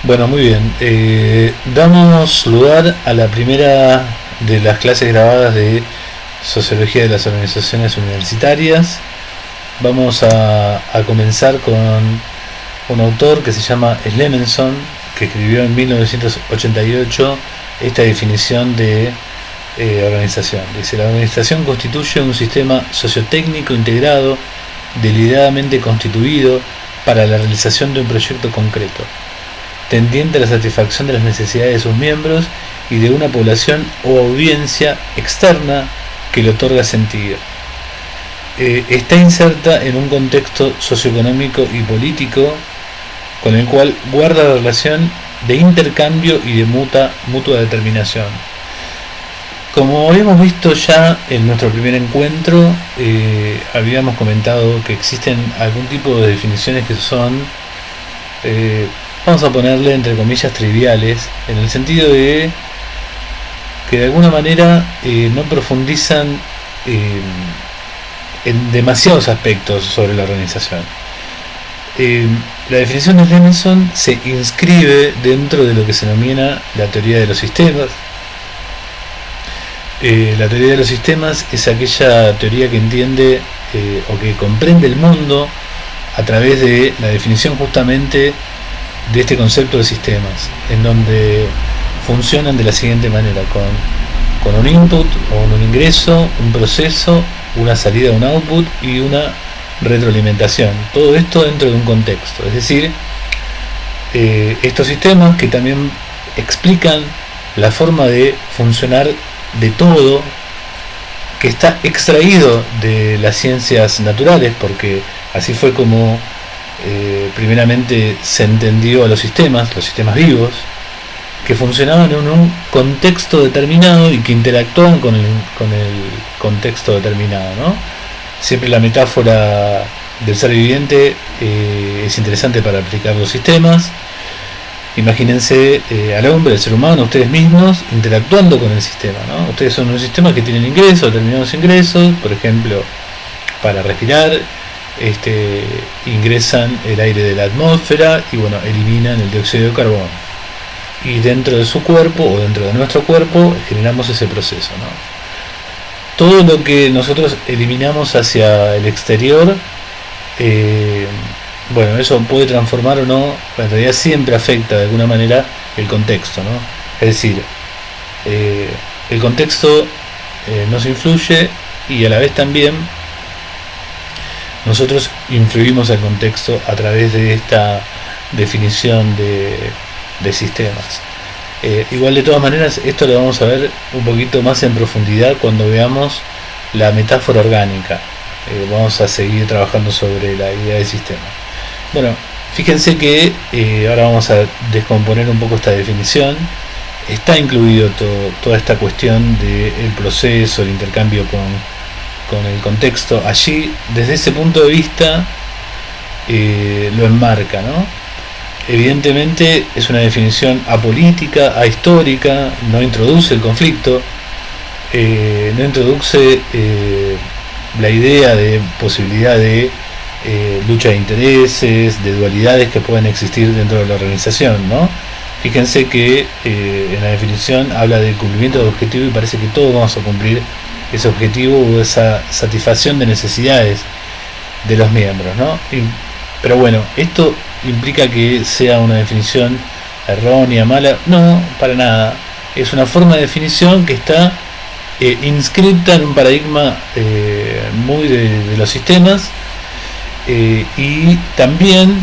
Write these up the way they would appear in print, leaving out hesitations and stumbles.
Bueno, muy bien. Damos lugar a la primera de las clases grabadas de Sociología de las Organizaciones Universitarias. Vamos a comenzar con un autor que se llama Slemenson, que escribió en 1988 esta definición de organización. Dice: la organización constituye un sistema sociotécnico integrado, deliberadamente constituido para la realización de un proyecto concreto, tendiente a la satisfacción de las necesidades de sus miembros y de una población o audiencia externa que le otorga sentido. Está inserta en un contexto socioeconómico y político con el cual guarda la relación de intercambio y de mutua determinación. Como habíamos visto ya en nuestro primer encuentro, habíamos comentado que existen algún tipo de definiciones que son, vamos a ponerle entre comillas, triviales, en el sentido de que de alguna manera no profundizan en demasiados aspectos sobre la organización. La definición de Slemenson se inscribe dentro de lo que se denomina la teoría de los sistemas. La teoría de los sistemas es aquella teoría que entiende o que comprende el mundo a través de la definición justamente de este concepto de sistemas, en donde funcionan de la siguiente manera: con un input o un ingreso, un proceso, una salida, un output y una retroalimentación. Todo esto dentro de un contexto. Es decir, estos sistemas que también explican la forma de funcionar de todo, que está extraído de las ciencias naturales, porque así fue como primeramente se entendió a los sistemas vivos, que funcionaban en un contexto determinado y que interactuaban con el contexto determinado, ¿no? Siempre la metáfora del ser viviente es interesante para aplicar los sistemas. Imagínense al hombre, al ser humano, ustedes mismos interactuando con el sistema, ¿no? Ustedes son un sistema que tienen ingresos, determinados ingresos, por ejemplo, para respirar, ingresan el aire de la atmósfera y bueno, eliminan el dióxido de carbono. Y dentro de su cuerpo o dentro de nuestro cuerpo generamos ese proceso, ¿no? Todo lo que nosotros eliminamos hacia el exterior, bueno, eso puede transformar o no, en realidad siempre afecta de alguna manera el contexto, ¿no? Es decir, el contexto nos influye y a la vez también nosotros influimos al contexto a través de esta definición de sistemas. Igual, de todas maneras, esto lo vamos a ver un poquito más en profundidad cuando veamos la metáfora orgánica. Vamos a seguir trabajando sobre la idea de sistema. Bueno, fíjense que ahora vamos a descomponer un poco esta definición. Está incluido toda esta cuestión del proceso, el intercambio con el contexto. Allí, desde ese punto de vista, lo enmarca, ¿no? Evidentemente es una definición apolítica, ahistórica, no introduce el conflicto, no introduce la idea de posibilidad de lucha de intereses, de dualidades que pueden existir dentro de la organización, ¿no? Fíjense que en la definición habla del cumplimiento de objetivo y parece que todos vamos a cumplir ese objetivo o esa satisfacción de necesidades de los miembros, ¿no? Pero bueno, esto implica que sea una definición errónea, mala. No, para nada. Es una forma de definición que está inscripta en un paradigma muy de los sistemas, y también,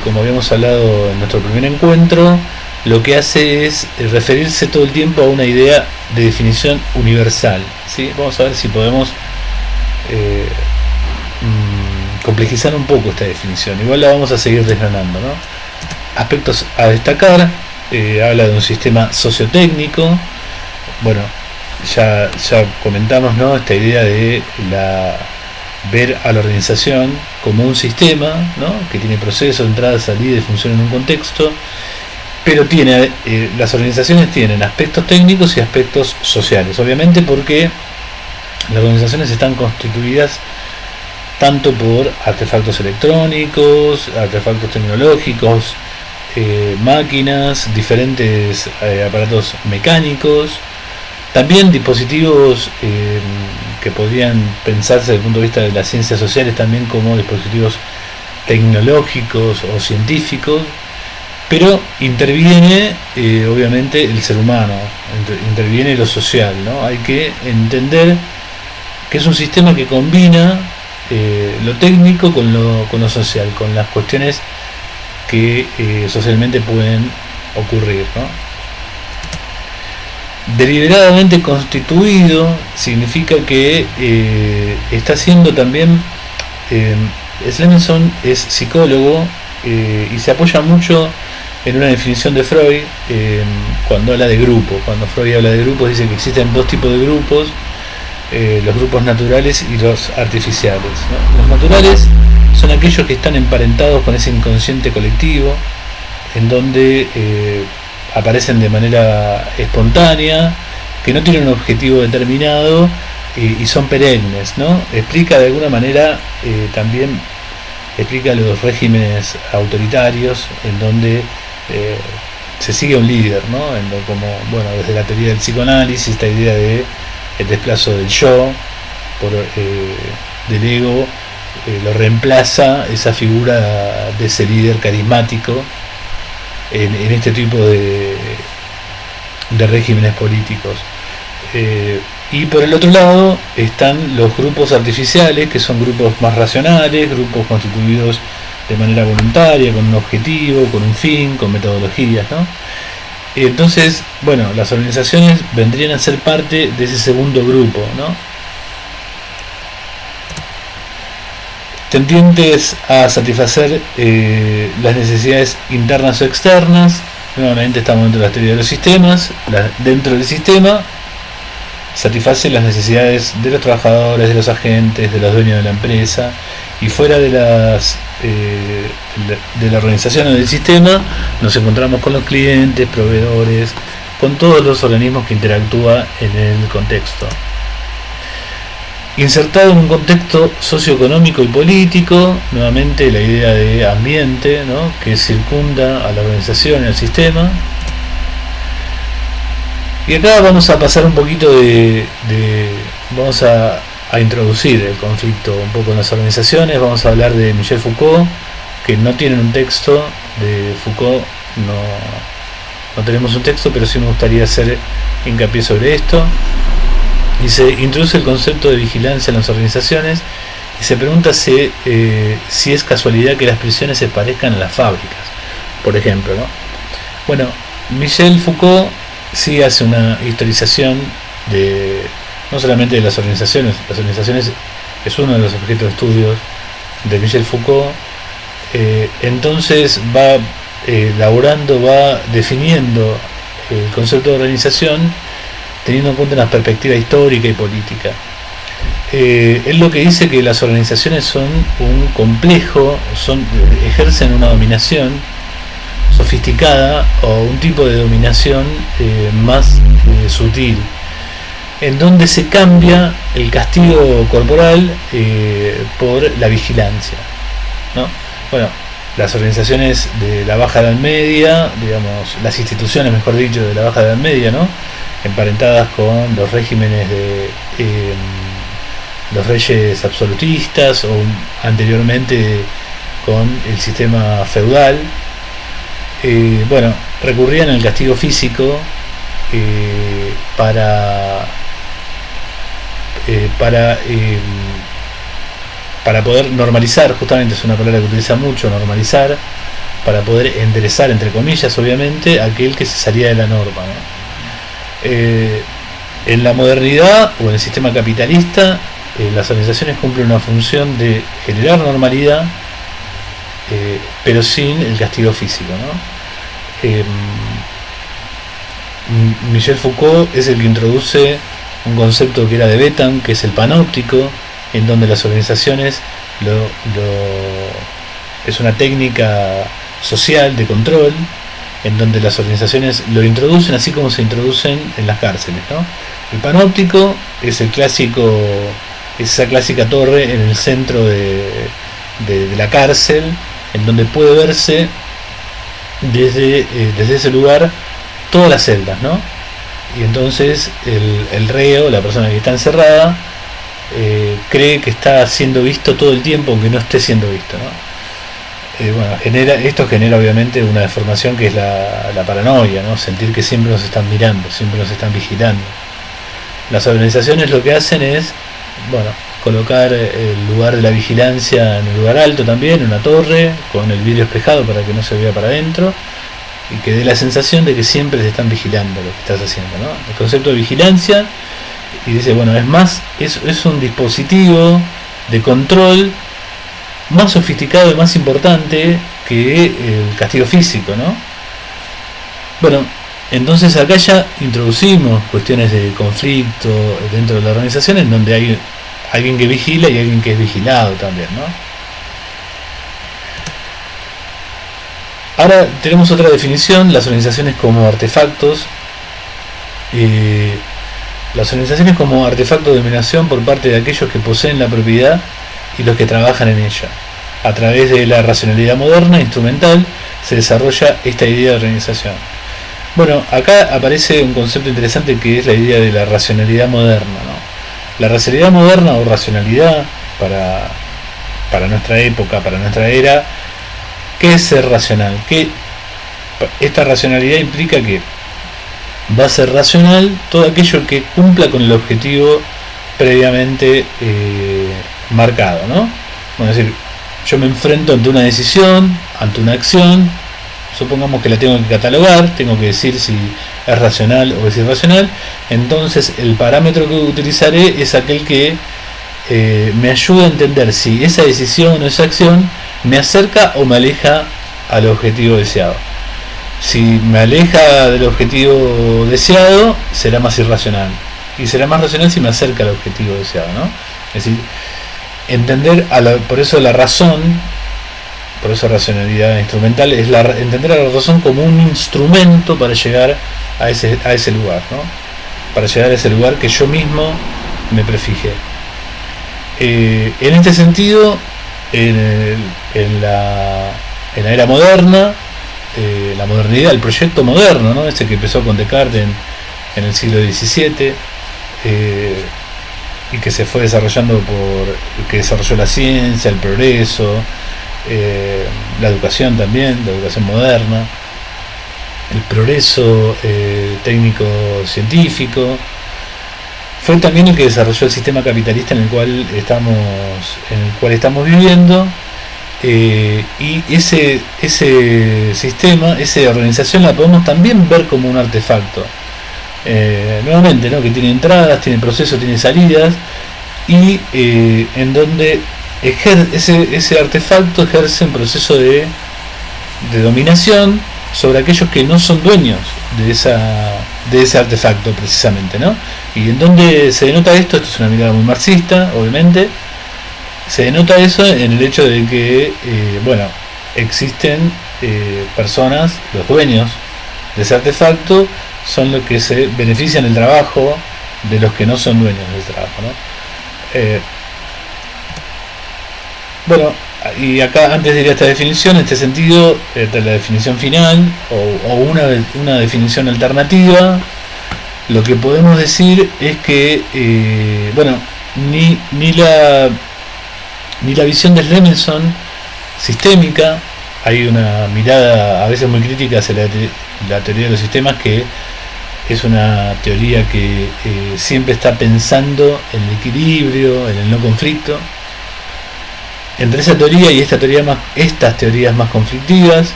como habíamos hablado en nuestro primer encuentro, lo que hace es referirse todo el tiempo a una idea de definición universal, ¿sí? Vamos a ver si podemos complejizar un poco esta definición. Igual la vamos a seguir desgranando, ¿no? Aspectos a destacar: habla de un sistema sociotécnico. Bueno, ya comentamos, ¿no?, esta idea de ver a la organización como un sistema, ¿no?, que tiene procesos, entrada, salida y funciona en un contexto, pero las organizaciones tienen aspectos técnicos y aspectos sociales, obviamente, porque las organizaciones están constituidas tanto por artefactos electrónicos, artefactos tecnológicos, máquinas, diferentes aparatos mecánicos, también dispositivos que podrían pensarse desde el punto de vista de las ciencias sociales también como dispositivos tecnológicos o científicos, pero interviene obviamente el ser humano, interviene lo social, ¿no? Hay que entender que es un sistema que combina lo técnico con lo social, con las cuestiones que socialmente pueden ocurrir, ¿no? Deliberadamente constituido significa que está siendo también Slemenson es psicólogo y se apoya mucho en una definición de Freud cuando habla de grupo. Cuando Freud habla de grupos dice que existen dos tipos de grupos, los grupos naturales y los artificiales, ¿no? Los naturales son aquellos que están emparentados con ese inconsciente colectivo, en donde aparecen de manera espontánea, que no tienen un objetivo determinado y son perennes, ¿no? Explica de alguna manera también explica los regímenes autoritarios en donde se sigue un líder, ¿no? Como, bueno, desde la teoría del psicoanálisis, esta idea de el desplazo del yo por del ego lo reemplaza esa figura de ese líder carismático en este tipo de regímenes políticos. Y por el otro lado están los grupos artificiales, que son grupos más racionales, grupos constituidos de manera voluntaria, con un objetivo, con un fin, con metodologías, ¿no? Entonces, bueno, las organizaciones vendrían a ser parte de ese segundo grupo, ¿no? Tendientes a satisfacer las necesidades internas o externas. Nuevamente estamos dentro de la teoría de los sistemas. Dentro del sistema satisface las necesidades de los trabajadores, de los agentes, de los dueños de la empresa, y fuera de la organización o del sistema nos encontramos con los clientes, proveedores, con todos los organismos que interactúan en el contexto. Insertado en un contexto socioeconómico y político, nuevamente la idea de ambiente, ¿no?, que circunda a la organización y al sistema. Y acá vamos a pasar un poquito vamos a introducir el conflicto un poco en las organizaciones. Vamos a hablar de Michel Foucault, que no tienen un texto. De Foucault no tenemos un texto, pero sí me gustaría hacer hincapié sobre esto. Y se introduce el concepto de vigilancia en las organizaciones y se pregunta si es casualidad que las prisiones se parezcan a las fábricas, por ejemplo, ¿no? Bueno, Michel Foucault sí hace una historización no solamente de las organizaciones es uno de los objetos de estudios de Michel Foucault. Entonces va definiendo el concepto de organización teniendo en cuenta una perspectiva histórica y política. Él lo que dice que las organizaciones son un complejo, ejercen una dominación sofisticada o un tipo de dominación más sutil, en donde se cambia el castigo corporal por la vigilancia, ¿no? Bueno, las organizaciones de la Baja Edad Media, digamos, las instituciones, mejor dicho, de la Baja Edad Media, ¿no?, emparentadas con los regímenes de los reyes absolutistas o anteriormente con el sistema feudal, bueno, recurrían al castigo físico para poder normalizar, justamente es una palabra que utiliza mucho, normalizar, para poder enderezar, entre comillas, obviamente, aquel que se salía de la norma, ¿no? En la modernidad o en el sistema capitalista, las organizaciones cumplen una función de generar normalidad, pero sin el castigo físico, ¿no? Michel Foucault es el que introduce un concepto que era de Bentham, que es el panóptico, en donde las organizaciones es una técnica social de control, en donde las organizaciones lo introducen así como se introducen en las cárceles, ¿no? El panóptico es esa clásica torre en el centro de la cárcel, en donde puede verse desde ese lugar todas las celdas, ¿no? Y entonces el reo, la persona que está encerrada, cree que está siendo visto todo el tiempo aunque no esté siendo visto, ¿no? Esto genera obviamente una deformación que es la paranoia, ¿no? Sentir que siempre nos están mirando, siempre nos están vigilando. Las organizaciones lo que hacen es, colocar el lugar de la vigilancia en un lugar alto también, en una torre, con el vidrio espejado para que no se vea para adentro, y que dé la sensación de que siempre te están vigilando lo que estás haciendo, ¿no? El concepto de vigilancia, y dice, es un dispositivo de control más sofisticado y más importante que el castigo físico, ¿no? Entonces acá ya introducimos cuestiones de conflicto dentro de la organización, en donde hay alguien que vigila y alguien que es vigilado también, ¿no? Ahora tenemos otra definición, las organizaciones como artefactos. Las organizaciones como artefacto de dominación por parte de aquellos que poseen la propiedad y los que trabajan en ella. A través de la racionalidad moderna instrumental se desarrolla esta idea de organización. Acá aparece un concepto interesante que es la idea de la racionalidad moderna, ¿no? La racionalidad moderna o racionalidad para nuestra época, para nuestra era, ¿qué es ser racional? Que esta racionalidad implica que va a ser racional todo aquello que cumpla con el objetivo previamente marcado, ¿no? Es decir, yo me enfrento ante una decisión, ante una acción, supongamos que la tengo que catalogar, tengo que decir si es racional o es irracional, entonces el parámetro que utilizaré es aquel que me ayuda a entender si esa decisión o esa acción me acerca o me aleja al objetivo deseado. Si me aleja del objetivo deseado, será más irracional, y será más racional si me acerca al objetivo deseado, ¿no? Es decir, entender por eso la razón, por eso racionalidad instrumental, es entender a la razón como un instrumento para llegar a ese lugar, ¿no? Para llegar a ese lugar que yo mismo me prefije. En este sentido, en la era moderna, la modernidad, el proyecto moderno, ¿no? Este que empezó con Descartes en el siglo XVII, y que se fue desarrollando que desarrolló la ciencia, el progreso, la educación también, la educación moderna, el progreso técnico científico, fue también el que desarrolló el sistema capitalista en el cual estamos viviendo, y ese sistema, esa organización la podemos también ver como un artefacto, nuevamente, ¿no? Que tiene entradas, tiene procesos, tiene salidas, y en donde ese artefacto ejerce un proceso de dominación sobre aquellos que no son dueños de ese artefacto precisamente, ¿no? Y en donde se denota esto es una mirada muy marxista, obviamente, se denota eso en el hecho de que existen personas, los dueños de ese artefacto son los que se benefician del trabajo de los que no son dueños del trabajo, ¿no? Y acá, antes de ir a esta definición, en este sentido, la definición final o una definición alternativa, lo que podemos decir es que ni la visión de Levinson sistémica, hay una mirada a veces muy crítica hacia la teoría de los sistemas, que es una teoría que siempre está pensando en el equilibrio, en el no conflicto. Entre esa teoría y estas teorías más conflictivas,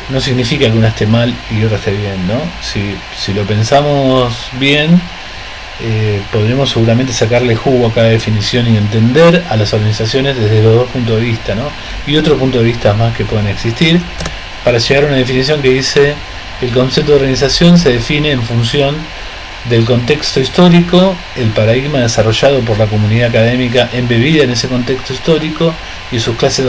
no significa que una esté mal y otra esté bien, ¿no? Si lo pensamos bien, podremos seguramente sacarle jugo a cada definición y entender a las organizaciones desde los dos puntos de vista, ¿no? Y otros puntos de vista más que pueden existir, para llegar a una definición que dice: el concepto de organización se define en función del contexto histórico, el paradigma desarrollado por la comunidad académica embebida en ese contexto histórico y sus clases